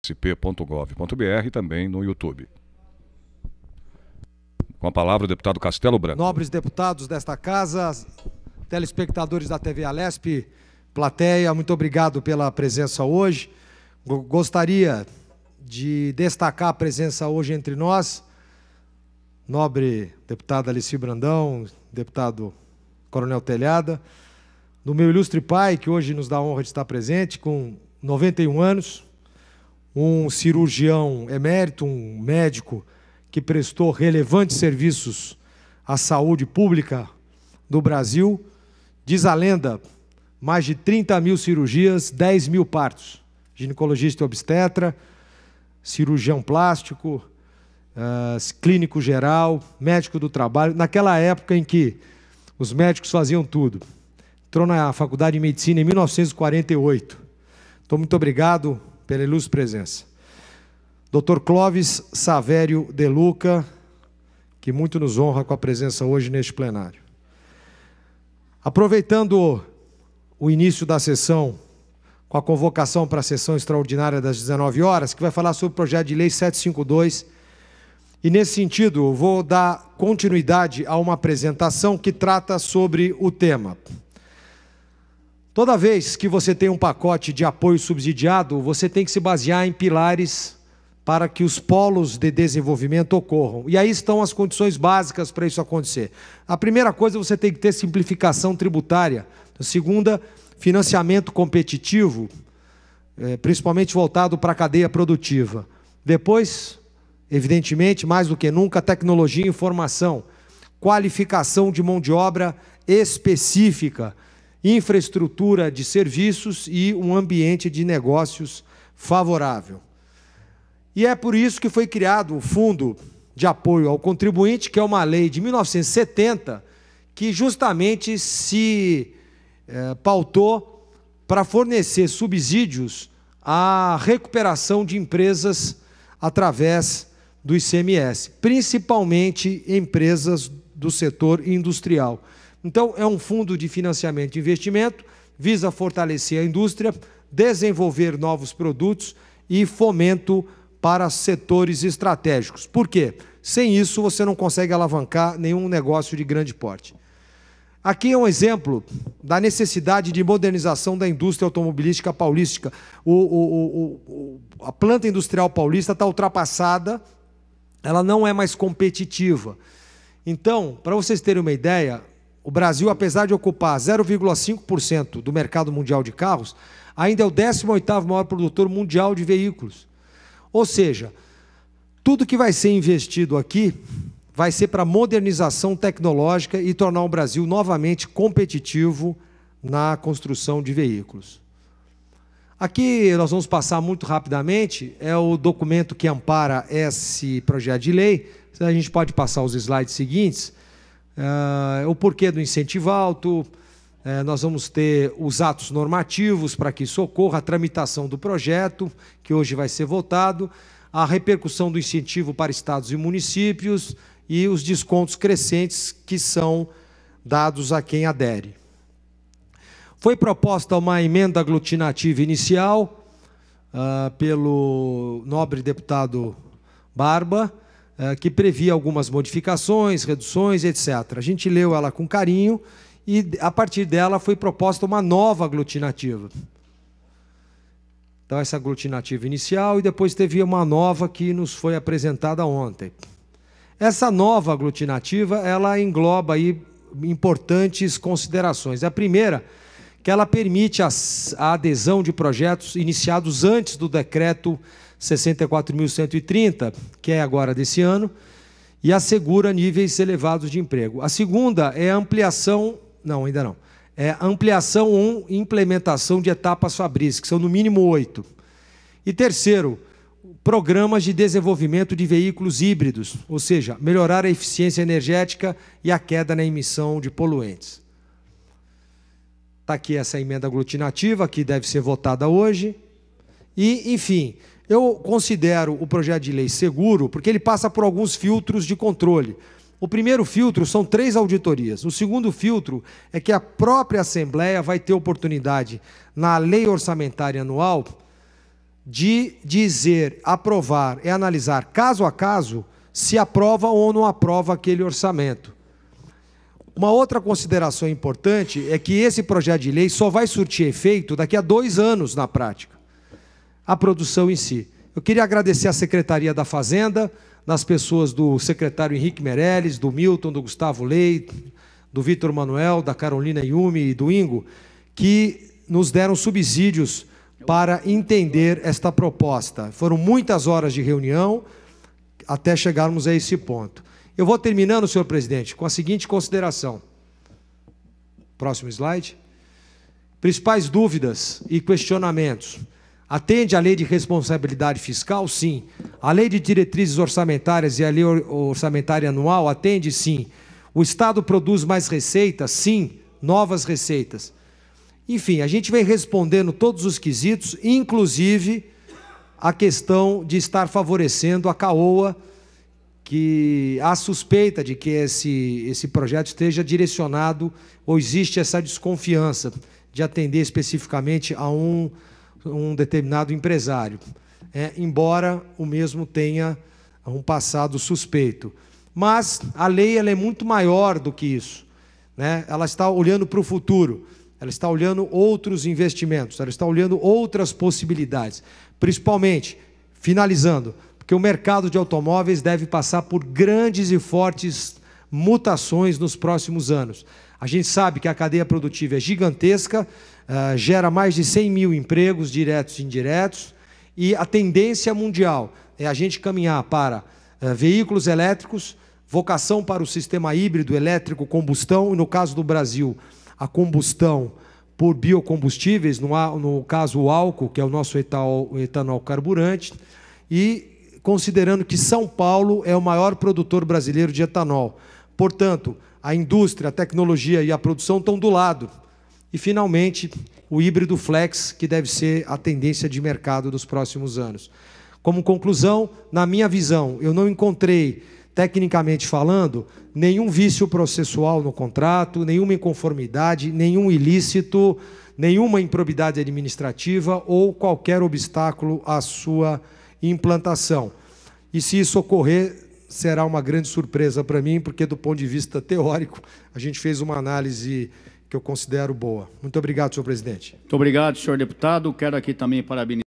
sp.gov.br e também no YouTube. Com a palavra o deputado Castelo Branco. Nobres deputados desta casa, telespectadores da TV Alesp, plateia, muito obrigado pela presença hoje. Gostaria de destacar a presença hoje entre nós, nobre deputado Alici Brandão, deputado Coronel Telhada, do meu ilustre pai, que hoje nos dá a honra de estar presente, com 91 anos, um cirurgião emérito, um médico que prestou relevantes serviços à saúde pública do Brasil. Diz a lenda, mais de 30 mil cirurgias, 10 mil partos. Ginecologista e obstetra, cirurgião plástico, clínico geral, médico do trabalho, naquela época em que os médicos faziam tudo. Entrou na Faculdade de Medicina em 1948. Então, muito obrigado pela ilustre presença. Dr. Clóvis Savério De Luca, que muito nos honra com a presença hoje neste plenário. Aproveitando o início da sessão, com a convocação para a sessão extraordinária das 19 horas, que vai falar sobre o projeto de lei 752, e nesse sentido eu vou dar continuidade a uma apresentação que trata sobre o tema. Toda vez que você tem um pacote de apoio subsidiado, você tem que se basear em pilares para que os polos de desenvolvimento ocorram. E aí estão as condições básicas para isso acontecer. A primeira coisa, você tem que ter simplificação tributária. A segunda, financiamento competitivo, principalmente voltado para a cadeia produtiva. Depois, evidentemente, mais do que nunca, tecnologia e informação, qualificação de mão de obra específica, infraestrutura de serviços e um ambiente de negócios favorável. E é por isso que foi criado o Fundo de Apoio ao Contribuinte, que é uma lei de 1970, que justamente se pautou para fornecer subsídios à recuperação de empresas através do ICMS, principalmente empresas do setor industrial. Então, é um fundo de financiamento e investimento, visa fortalecer a indústria, desenvolver novos produtos e fomento para setores estratégicos. Por quê? Sem isso, você não consegue alavancar nenhum negócio de grande porte. Aqui é um exemplo da necessidade de modernização da indústria automobilística paulística. A planta industrial paulista está ultrapassada, ela não é mais competitiva. Então, para vocês terem uma ideia, o Brasil, apesar de ocupar 0,5% do mercado mundial de carros, ainda é o 18º maior produtor mundial de veículos. Ou seja, tudo que vai ser investido aqui vai ser para modernização tecnológica e tornar o Brasil novamente competitivo na construção de veículos. Aqui nós vamos passar muito rapidamente, é o documento que ampara esse projeto de lei. A gente pode passar os slides seguintes. O porquê do incentivo alto, nós vamos ter os atos normativos para que isso ocorra, a tramitação do projeto, que hoje vai ser votado, a repercussão do incentivo para estados e municípios e os descontos crescentes que são dados a quem adere. Foi proposta uma emenda aglutinativa inicial pelo nobre deputado Barba, que previa algumas modificações, reduções, etc. A gente leu ela com carinho e, a partir dela, foi proposta uma nova aglutinativa. Então, essa aglutinativa inicial, e depois teve uma nova que nos foi apresentada ontem. Essa nova aglutinativa, ela engloba aí importantes considerações. A primeira, que ela permite a adesão de projetos iniciados antes do decreto 64.130, que é agora desse ano, e assegura níveis elevados de emprego. A segunda é a ampliação, não, ainda não, é a ampliação ou implementação de etapas fabris, que são no mínimo 8. E terceiro, programas de desenvolvimento de veículos híbridos, ou seja, melhorar a eficiência energética e a queda na emissão de poluentes. Está aqui essa emenda aglutinativa, que deve ser votada hoje. E, enfim, eu considero o projeto de lei seguro, porque ele passa por alguns filtros de controle. O primeiro filtro são 3 auditorias. O segundo filtro é que a própria Assembleia vai ter oportunidade, na lei orçamentária anual, de dizer, aprovar e analisar caso a caso se aprova ou não aprova aquele orçamento. Uma outra consideração importante é que esse projeto de lei só vai surtir efeito daqui a 2 anos na prática, a produção em si. Eu queria agradecer à Secretaria da Fazenda, nas pessoas do secretário Henrique Meirelles, do Milton, do Gustavo Lei, do Vitor Manuel, da Carolina Yumi e do Ingo, que nos deram subsídios para entender esta proposta. Foram muitas horas de reunião até chegarmos a esse ponto. Eu vou terminando, senhor presidente, com a seguinte consideração. Próximo slide. Principais dúvidas e questionamentos. Atende à lei de responsabilidade fiscal? Sim. A lei de diretrizes orçamentárias e a lei orçamentária anual? Atende? Sim. O Estado produz mais receitas? Sim. Novas receitas. Enfim, a gente vem respondendo todos os quesitos, inclusive a questão de estar favorecendo a CAOA, que há suspeita de que esse projeto esteja direcionado, ou existe essa desconfiança de atender especificamente a um determinado empresário, embora o mesmo tenha um passado suspeito. Mas a lei ela é muito maior do que isso, né? Ela está olhando para o futuro, ela está olhando outros investimentos, ela está olhando outras possibilidades, principalmente, finalizando, porque o mercado de automóveis deve passar por grandes e fortes mutações nos próximos anos. A gente sabe que a cadeia produtiva é gigantesca, gera mais de 100 mil empregos diretos e indiretos, e a tendência mundial é a gente caminhar para veículos elétricos, vocação para o sistema híbrido elétrico combustão, e no caso do Brasil, a combustão por biocombustíveis, no caso o álcool, que é o nosso etanol carburante, e considerando que São Paulo é o maior produtor brasileiro de etanol. Portanto, a indústria, a tecnologia e a produção estão do lado. E, finalmente, o híbrido flex, que deve ser a tendência de mercado dos próximos anos. Como conclusão, na minha visão, eu não encontrei, tecnicamente falando, nenhum vício processual no contrato, nenhuma inconformidade, nenhum ilícito, nenhuma improbidade administrativa ou qualquer obstáculo à sua implantação. E se isso ocorrer, será uma grande surpresa para mim, porque do ponto de vista teórico, a gente fez uma análise que eu considero boa. Muito obrigado, senhor presidente. Muito obrigado, senhor deputado. Quero aqui também parabenizar